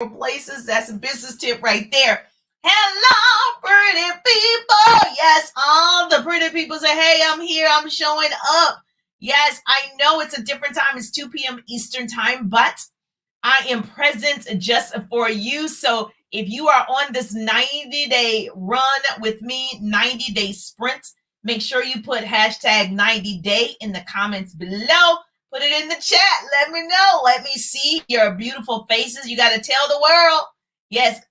places. That's a business tip right there. Hello, pretty people. Yes, all the pretty people say, hey, I'm here. I'm showing up. Yes, I know it's a different time. It's 2 p.m. Eastern time, but I am present just for you. So if you are on this 90-day run with me, 90-day sprint, make sure you put hashtag 90-day in the comments below. Put it in the chat. Let me know. Let me see your beautiful faces. You got to tell the world. Yes,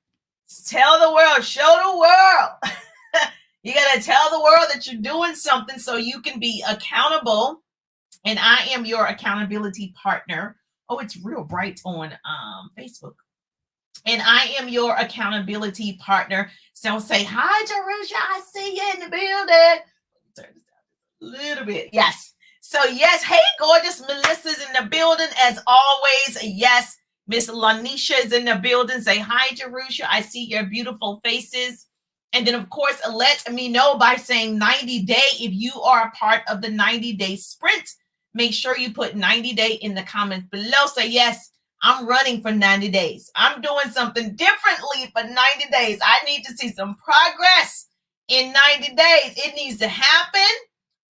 tell the world. Show the world. You got to tell the world that you're doing something so you can be accountable. And I am your accountability partner. Oh, it's real bright on Facebook. And I am your accountability partner. So say, hi, Jerusha. I see you in the building. Turn this down a little bit. Yes. So, yes. Hey, gorgeous. Melissa's in the building as always. Yes. Miss Lanisha is in the building. Say, hi, Jerusha. I see your beautiful faces. And then, of course, let me know by saying 90 day if you are a part of the 90-day sprint. Make sure you put 90 day in the comments below. Say, yes, I'm running for 90 days. I'm doing something differently for 90 days. I need to see some progress in 90 days. It needs to happen.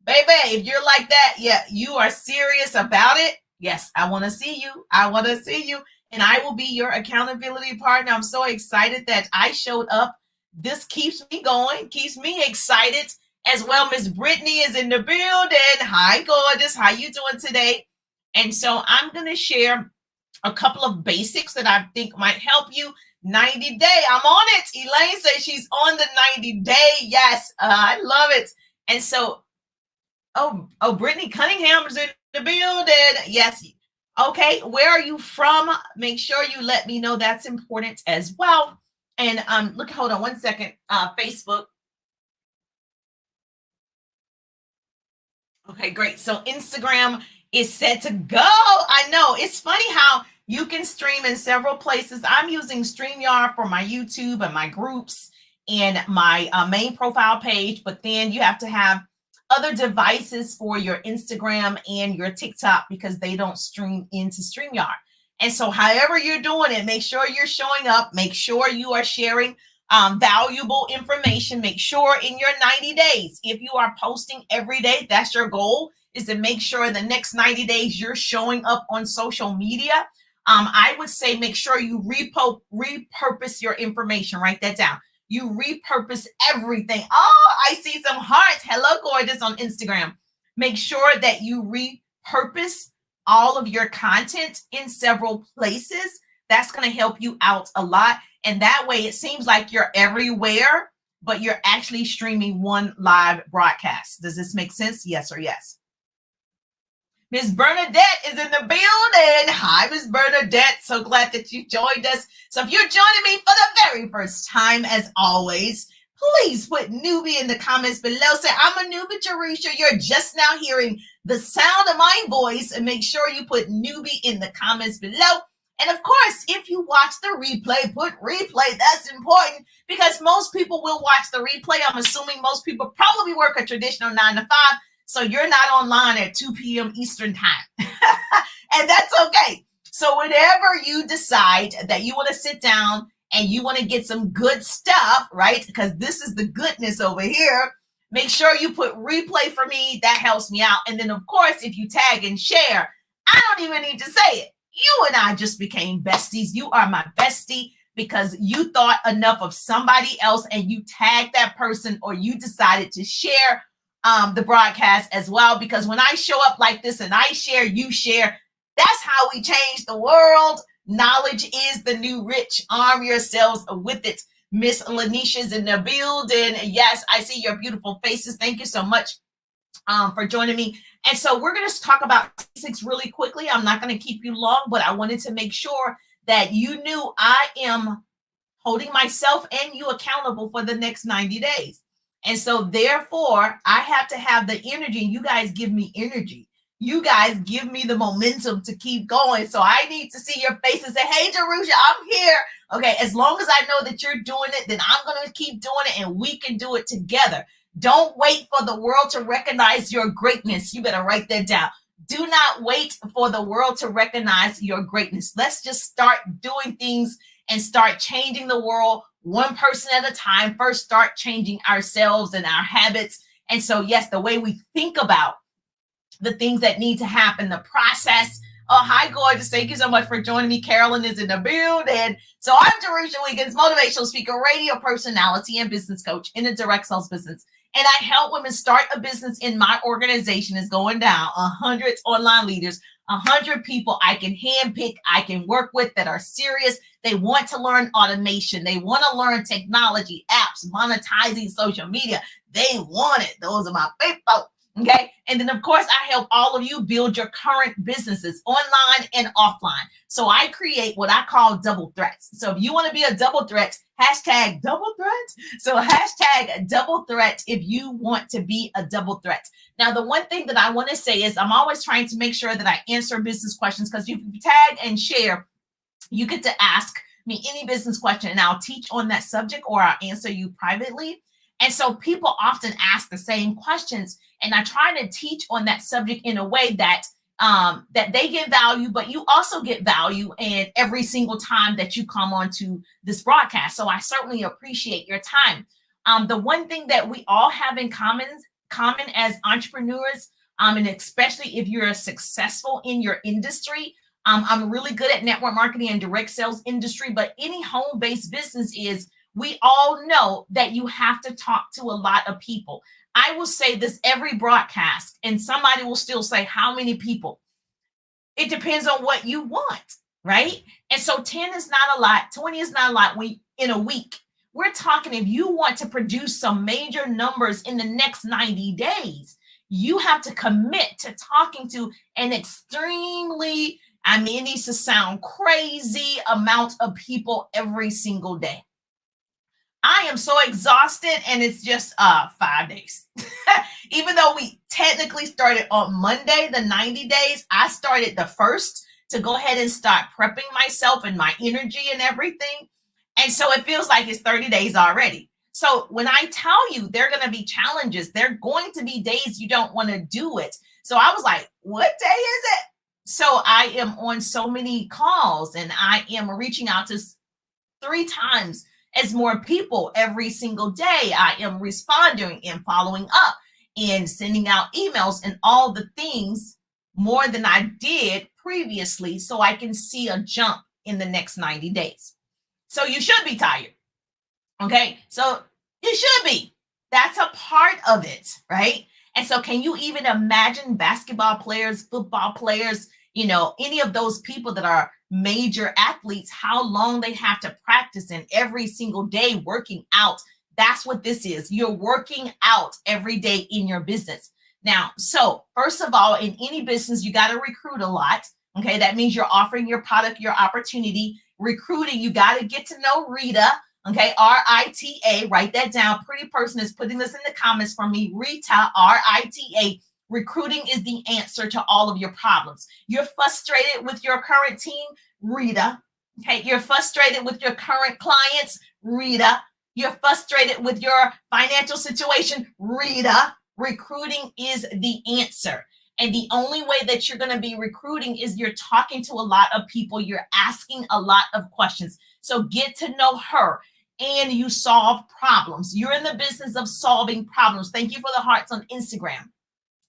Baby, if you're like that, yeah, you are serious about it. Yes, I want to see you. I want to see you. And I will be your accountability partner. I'm so excited that I showed up. This keeps me going, keeps me excited as well. Miss Brittany is in the building. Hi, gorgeous. How you doing today? And so I'm going to share a couple of basics that I think might help you. 90 day. I'm on it. Elaine says she's on the 90 day. Yes, I love it. And so, Brittany Cunningham is in the building. Yes. Okay. Where are you from? Make sure you let me know. That's important as well. And look, hold on one second. Facebook. Okay, great. So Instagram is set to go. I know. It's funny how you can stream in several places. I'm using StreamYard for my YouTube and my groups and my main profile page, but then you have to have other devices for your Instagram and your TikTok because they don't stream into StreamYard. And so however you're doing it, make sure you're showing up. Make sure you are sharing valuable information. Make sure in your 90 days, if you are posting every day, that's your goal, is to make sure in the next 90 days you're showing up on social media. I would say make sure you repurpose your information. Write that down. You repurpose everything. Oh, I see some hearts. Hello, gorgeous on Instagram. Make sure that you repurpose all of your content in several places. That's going to help you out a lot. And that way it seems like you're everywhere, but you're actually streaming one live broadcast. Does this make sense? Yes or yes? Miss Bernadette is in the building. Hi, Miss Bernadette. So glad that you joined us. So if you're joining me for the very first time, as always, please put newbie in the comments below. Say, I'm a newbie, Jerusha. You're just now hearing the sound of my voice. And make sure you put newbie in the comments below. And of course, if you watch the replay, put replay. That's important because most people will watch the replay. I'm assuming most people probably work a traditional 9 to 5. So you're not online at 2 p.m. Eastern time. And that's okay. So whenever you decide that you want to sit down and you want to get some good stuff, right? Because this is the goodness over here. Make sure you put replay for me. That helps me out. And then, of course, if you tag and share, I don't even need to say it. You and I just became besties. You are my bestie because you thought enough of somebody else and you tagged that person or you decided to share the broadcast as well. Because when I show up like this and I share, you share, that's how we change the world. Knowledge is the new rich. Arm yourselves with it. Miss Lanisha's in the building. Yes, I see your beautiful faces. Thank you so much for joining me. And so we're going to talk about basics really quickly. I'm not going to keep you long, but I wanted to make sure that you knew I am holding myself and you accountable for the next 90 days. And so therefore, I have to have the energy. You guys give me energy. You guys give me the momentum to keep going. So I need to see your face and say, hey, Jerusha, I'm here. Okay, as long as I know that you're doing it, then I'm going to keep doing it and we can do it together. Don't wait for the world to recognize your greatness. You better write that down. Do not wait for the world to recognize your greatness. Let's just start doing things and start changing the world one person at a time. First, start changing ourselves and our habits. And so, yes, the way we think about the things that need to happen, the process. Oh, hi, gorgeous. Thank you so much for joining me. Carolyn is in the building. So I'm Jerisha Wiggins, motivational speaker, radio personality, and business coach in the direct sales business. And I help women start a business in my organization is going down 100 online leaders, 100 people I can handpick, I can work with that are serious. They want to learn automation. They want to learn technology, apps, monetizing social media. They want it. Those are my people. Okay. And then, of course, I help all of you build your current businesses online and offline. So I create what I call double threats. So if you want to be a double threat, hashtag double threat. So hashtag double threat if you want to be a double threat. Now, the one thing that I want to say is I'm always trying to make sure that I answer business questions because you tag and share, you get to ask me any business question and I'll teach on that subject or I'll answer you privately. And so people often ask the same questions, and I try to teach on that subject in a way that that they get value, but you also get value in every single time that you come onto this broadcast. So I certainly appreciate your time. The one thing that we all have in common as entrepreneurs, and especially if you're successful in your industry, I'm really good at network marketing and direct sales industry, but any home-based business is we all know that you have to talk to a lot of people. I will say this every broadcast, and somebody will still say, how many people? It depends on what you want, right? And so 10 is not a lot, 20 is not a lot in a week. We're talking if you want to produce some major numbers in the next 90 days, you have to commit to talking to an extremely, it needs to sound crazy amount of people every single day. I am so exhausted, and it's just 5 days. Even though we technically started on Monday, the 90 days, I started the first to go ahead and start prepping myself and my energy and everything. And so it feels like it's 30 days already. So when I tell you there are going to be challenges, there are going to be days you don't want to do it. So I was like, what day is it? So I am on so many calls, and I am reaching out to 3 times as more people every single day. I am responding and following up and sending out emails and all the things more than I did previously, so I can see a jump in the next 90 days. So you should be tired. Okay. So you should be. That's a part of it, right? And so can you even imagine basketball players, football players, any of those people that are major athletes, how long they have to practice and every single day working out. That's what this is. You're working out every day in your business. Now, so first of all, in any business, you got to recruit a lot. Okay. That means you're offering your product, your opportunity. Recruiting, you got to get to know Rita. Okay. RITA, write that down. Pretty person is putting this in the comments for me. Rita, RITA. Recruiting is the answer to all of your problems. You're frustrated with your current team, Rita. Okay, you're frustrated with your current clients, Rita. You're frustrated with your financial situation, Rita. Recruiting is the answer. And the only way that you're going to be recruiting is you're talking to a lot of people. You're asking a lot of questions. So get to know her, and you solve problems. You're in the business of solving problems. Thank you for the hearts on Instagram.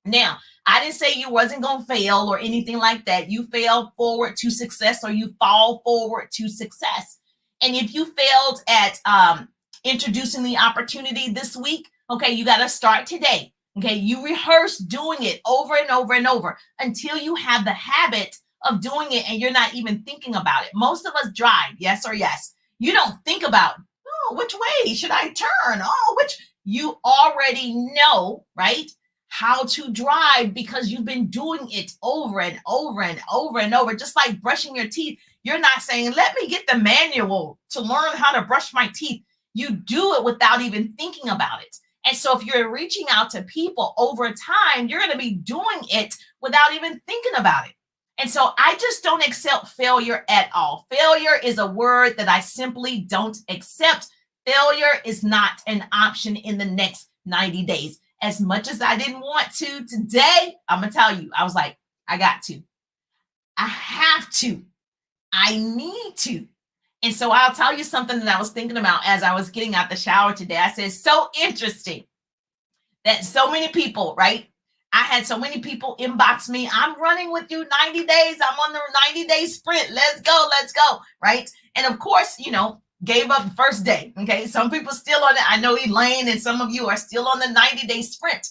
Now, I didn't say you wasn't going to fail or anything like that. You fail forward to success, or you fall forward to success. And if you failed at introducing the opportunity this week, okay, you got to start today. Okay, you rehearse doing it over and over and over until you have the habit of doing it and you're not even thinking about it. Most of us drive, yes or yes. You don't think about, oh, which way should I turn? Oh, which you already know, right? How to drive because you've been doing it over and over and over and over, just like brushing your teeth. You're not saying, let me get the manual to learn how to brush my teeth. You do it without even thinking about it. And so if you're reaching out to people over time, you're going to be doing it without even thinking about it. And so I just don't accept failure at all. Failure is a word that I simply don't accept. Failure is not an option in the next 90 days. As much as I didn't want to today, I'm going to tell you, I was like, I got to. I have to. I need to. And so I'll tell you something that I was thinking about as I was getting out the shower today. I said, so interesting that so many people, right? I had so many people inbox me. I'm running with you 90 days. I'm on the 90-day sprint. Let's go, right? And of course, gave up the first day. Okay. Some people still on it. I know Elaine and some of you are still on the 90-day sprint.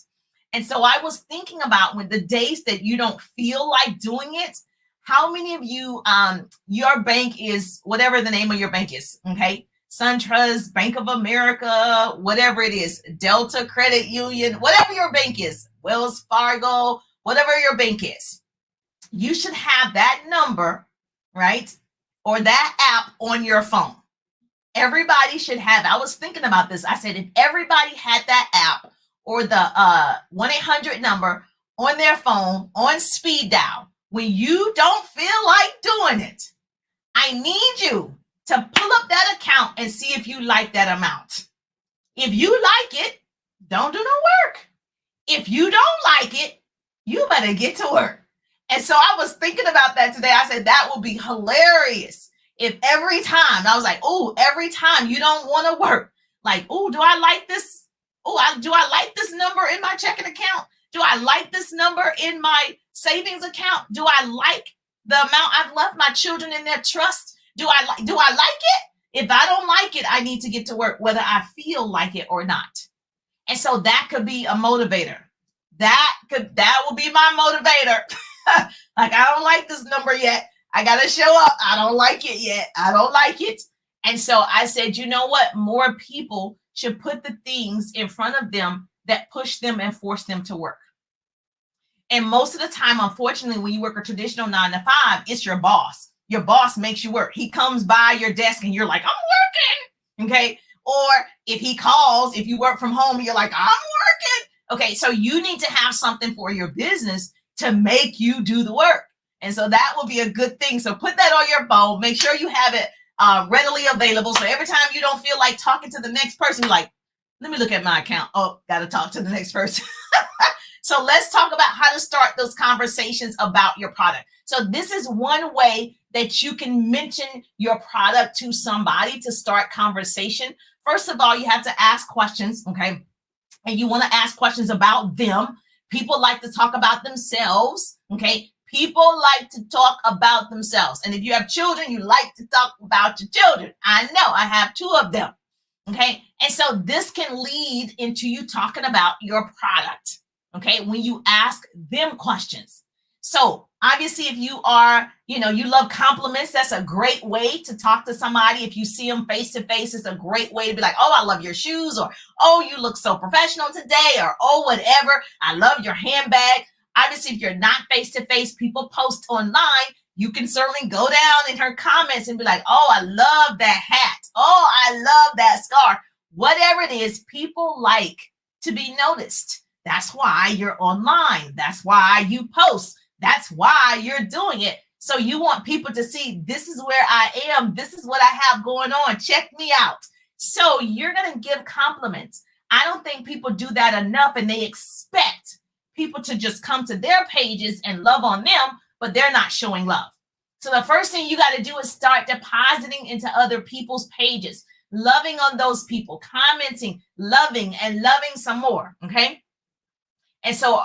And so I was thinking about when the days that you don't feel like doing it, how many of you, your bank is whatever the name of your bank is, okay? SunTrust, Bank of America, whatever it is, Delta Credit Union, whatever your bank is, Wells Fargo, whatever your bank is, you should have that number, right? Or that app on your phone. Everybody should have. I was thinking about this. I said, if everybody had that app or the 1-800 number on their phone on speed dial, when you don't feel like doing it, I need you to pull up that account and see if you like that amount. If you like it, don't do no work. If you don't like it, you better get to work. And so I was thinking about that today. I said, that will be hilarious. If every time, I was like, oh, every time you don't want to work, like, oh, do I like this? Oh, do I like this number in my checking account? Do I like this number in my savings account? Do I like the amount I've left my children in their trust? Do I like it? If I don't like it, I need to get to work, whether I feel like it or not. And so that could be a motivator. That will be my motivator. Like, I don't like this number yet. I got to show up. I don't like it yet. I don't like it. And so I said, you know what? More people should put the things in front of them that push them and force them to work. And most of the time, unfortunately, when you work a traditional 9 to 5, it's your boss. Your boss makes you work. He comes by your desk and you're like, I'm working. Okay. Or if he calls, if you work from home, you're like, I'm working. Okay. So you need to have something for your business to make you do the work. And so that will be a good thing. So put that on your phone. Make sure you have it readily available. So every time you don't feel like talking to the next person, you're like, let me look at my account. Oh, got to talk to the next person. So let's talk about how to start those conversations about your product. So this is one way that you can mention your product to somebody to start conversation. First of all, you have to ask questions, okay? And you want to ask questions about them. People like to talk about themselves, okay? People like to talk about themselves. And if you have children, you like to talk about your children. I know, I have 2 of them, okay? And so this can lead into you talking about your product, okay? When you ask them questions. So obviously, if you are, you love compliments, that's a great way to talk to somebody. If you see them face to face, it's a great way to be like, oh, I love your shoes, or, oh, you look so professional today, or, oh, whatever. I love your handbag. Obviously, if you're not face to face, people post online. You can certainly go down in her comments and be like, oh, I love that hat. Oh, I love that scarf. Whatever it is, people like to be noticed. That's why you're online. That's why you post. That's why you're doing it. So you want people to see, this is where I am. This is what I have going on. Check me out. So you're going to give compliments. I don't think people do that enough, and they expect people to just come to their pages and love on them, but they're not showing love. So the first thing you got to do is start depositing into other people's pages, loving on those people, commenting, loving, and loving some more. Okay. And so,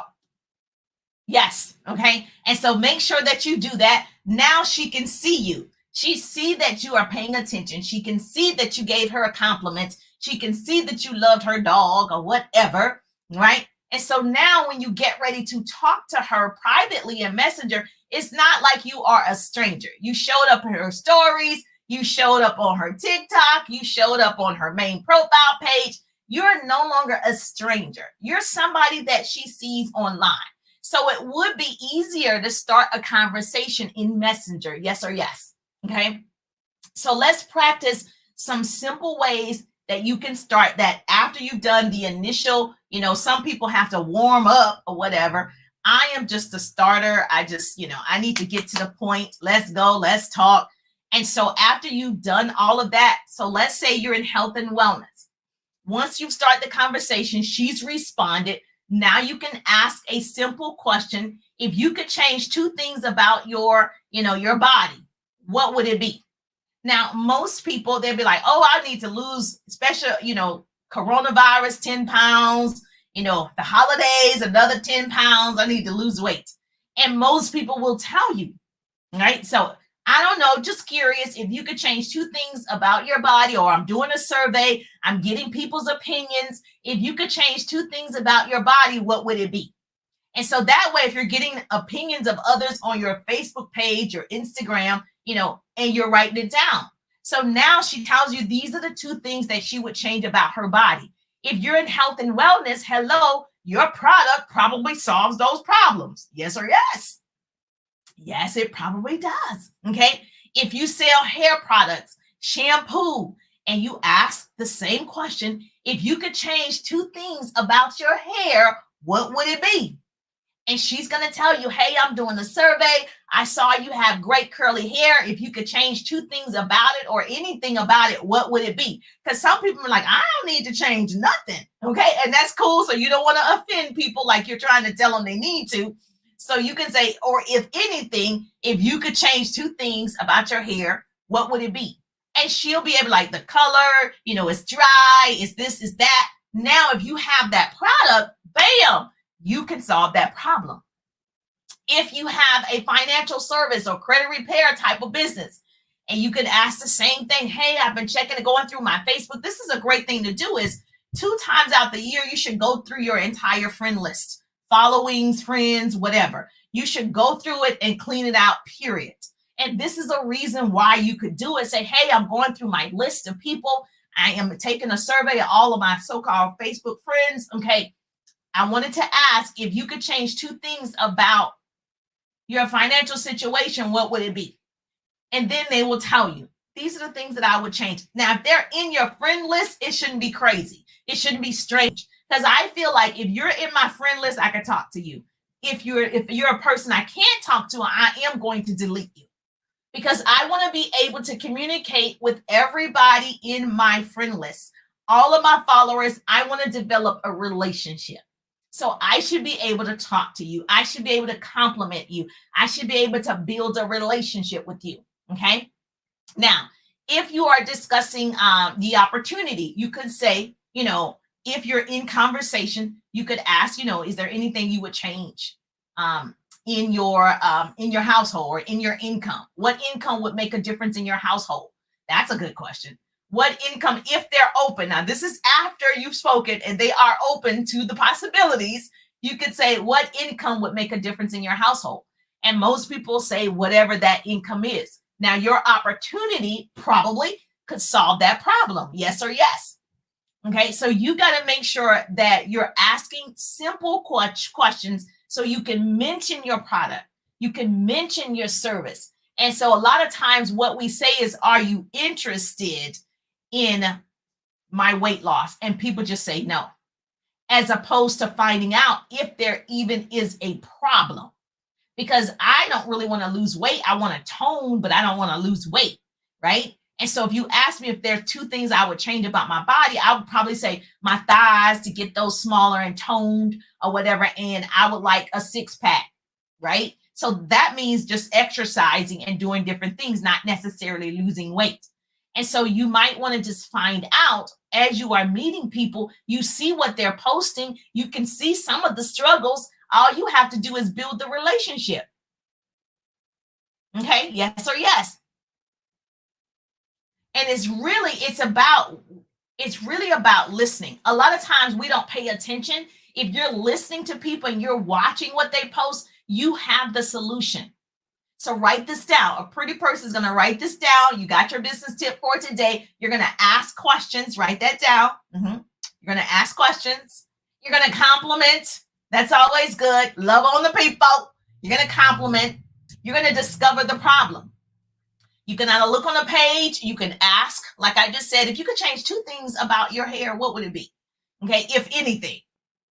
yes. Okay. And so make sure that you do that. Now she can see you. She see that you are paying attention. She can see that you gave her a compliment. She can see that you loved her dog or whatever. Right. And so now when you get ready to talk to her privately in Messenger, it's not like you are a stranger. You showed up in her stories. You showed up on her TikTok. You showed up on her main profile page. You're no longer a stranger. You're somebody that she sees online. So it would be easier to start a conversation in Messenger. Yes or yes. Okay. So let's practice some simple ways that you can start that after you've done the initial, some people have to warm up or whatever. I am just a starter. I just, I need to get to the point. Let's go. Let's talk. And so after you've done all of that, so let's say you're in health and wellness. Once you start the conversation, she's responded. Now you can ask a simple question. If you could change 2 things about your body, what would it be? Now, most people, they'll be like, oh, I need to lose, special, coronavirus, 10 pounds, the holidays, another 10 pounds. I need to lose weight. And most people will tell you, right? So I don't know, just curious if you could change two things about your body, or I'm doing a survey, I'm getting people's opinions. If you could change two things about your body, what would it be? And so that way, if you're getting opinions of others on your Facebook page, your Instagram, and you're writing it down. So now she tells you these are the two things that she would change about her body. If you're in health and wellness, hello, your product probably solves those problems. Yes or yes? Yes, it probably does. Okay. If you sell hair products, shampoo, and you ask the same question, if you could change two things about your hair, what would it be? And she's going to tell you, hey, I'm doing a survey. I saw you have great curly hair. If you could change two things about it or anything about it, what would it be? Because some people are like, I don't need to change nothing. Okay. And that's cool. So you don't want to offend people like you're trying to tell them they need to. So you can say, or if anything, if you could change two things about your hair, what would it be? And she'll be able to, like, the color, it's dry, it's this, it's that. Now, if you have that product, bam, you can solve that problem. If you have a financial service or credit repair type of business, and you can ask the same thing, hey, I've been checking and going through my Facebook. This is a great thing to do, is 2 times out the year, you should go through your entire friend list, followings, friends, whatever. You should go through it and clean it out, period. And this is a reason why you could do it. Say, hey, I'm going through my list of people. I am taking a survey of all of my so-called Facebook friends. Okay. I wanted to ask if you could change two things about your financial situation, what would it be? And then they will tell you, these are the things that I would change. Now, if they're in your friend list, it shouldn't be crazy. It shouldn't be strange. Because I feel like if you're in my friend list, I can talk to you. If you're a person I can't talk to, I am going to delete you. Because I want to be able to communicate with everybody in my friend list. All of my followers, I want to develop a relationship. So I should be able to talk to you. I should be able to compliment you. I should be able to build a relationship with you. Okay. Now, if you are discussing the opportunity, you could say, if you're in conversation, you could ask, is there anything you would change in your household or in your income? What income would make a difference in your household? That's a good question. What income, if they're open? Now, this is after you've spoken and they are open to the possibilities. You could say, what income would make a difference in your household? And most people say whatever that income is. Now, your opportunity probably could solve that problem. Yes or yes. Okay, so you got to make sure that you're asking simple questions so you can mention your product. You can mention your service. And so a lot of times what we say is, are you interested in my weight loss? And people just say no, as opposed to finding out if there even is a problem. Because I don't really want to lose weight. I want to tone, but I don't want to lose weight, right? And so if you ask me if there are two things I would change about my body, I would probably say my thighs, to get those smaller and toned or whatever. And I would like a 6-pack, right? So that means just exercising and doing different things, not necessarily losing weight. And so you might want to just find out as you are meeting people, you see what they're posting. You can see some of the struggles. All you have to do is build the relationship. Okay, yes or yes. And it's really about listening. A lot of times we don't pay attention. If you're listening to people and you're watching what they post, you have the solution. So write this down. A pretty person is going to write this down. You got your business tip for today. You're going to ask questions. Write that down. You're going to ask questions. You're going to compliment. That's always good. Love on the people. You're going to compliment. You're going to discover the problem. You can either look on the page. You can ask, like I just said, if you could change two things about your hair, what would it be? Okay, if anything.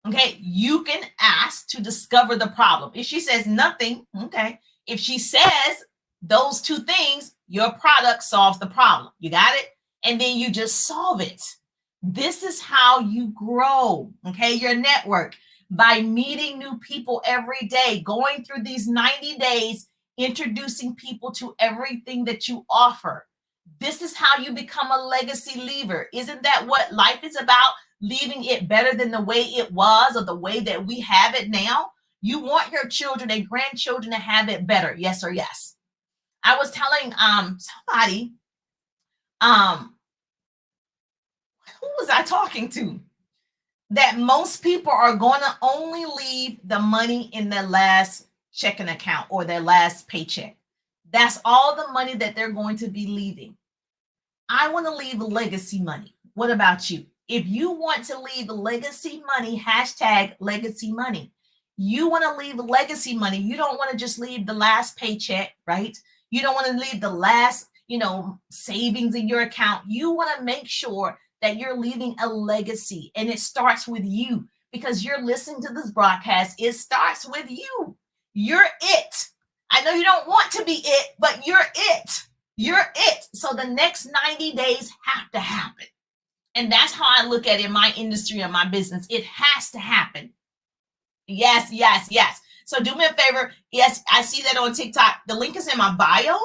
Okay, you can ask to discover the problem. If she says nothing, okay. If she says those two things, your product solves the problem. You got it? And then you just solve it. This is how you grow, okay, your network, by meeting new people every day, going through these 90 days, introducing people to everything that you offer. This is how you become a legacy leaver. Isn't that what life is about? Leaving it better than the way it was or the way that we have it now. You want your children and grandchildren to have it better. Yes or yes. I was telling somebody, who was I talking to? That most people are going to only leave the money in their last checking account or their last paycheck. That's all the money that they're going to be leaving. I want to leave legacy money. What about you? If you want to leave legacy money, hashtag legacy money. You want to leave legacy money. You don't want to just leave the last paycheck, right? You don't want to leave the last, savings in your account. You want to make sure that you're leaving a legacy, and it starts with you because you're listening to this broadcast. It starts with you. You're it. I know you don't want to be it, but you're it. You're it. So the next 90 days have to happen. And that's how I look at it in my industry and my business. It has to happen. Yes, yes, yes. So do me a favor. Yes, I see that on TikTok. The link is in my bio.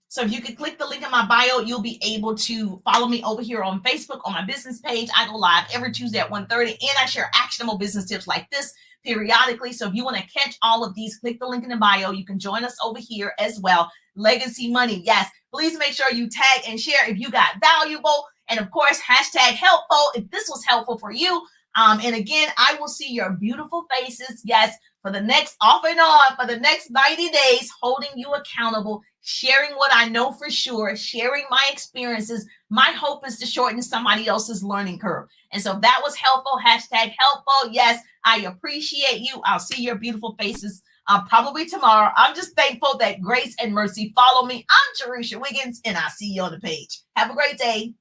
So if you could click the link in my bio, you'll be able to follow me over here on Facebook on my business page. I go live every Tuesday at 1:30, and I share actionable business tips like this periodically. So if you want to catch all of these, click the link in the bio. You can join us over here as well. Legacy money. Yes, please make sure you tag and share if you got valuable. And of course, hashtag helpful if this was helpful for you. And again, I will see your beautiful faces. Yes, for the next off and on for the next 90 days, holding you accountable, sharing what I know for sure, sharing my experiences. My hope is to shorten somebody else's learning curve. And so if that was helpful, hashtag helpful. Yes, I appreciate you. I'll see your beautiful faces probably tomorrow. I'm just thankful that grace and mercy follow me. I'm Jerusha Wiggins, and I'll see you on the page. Have a great day.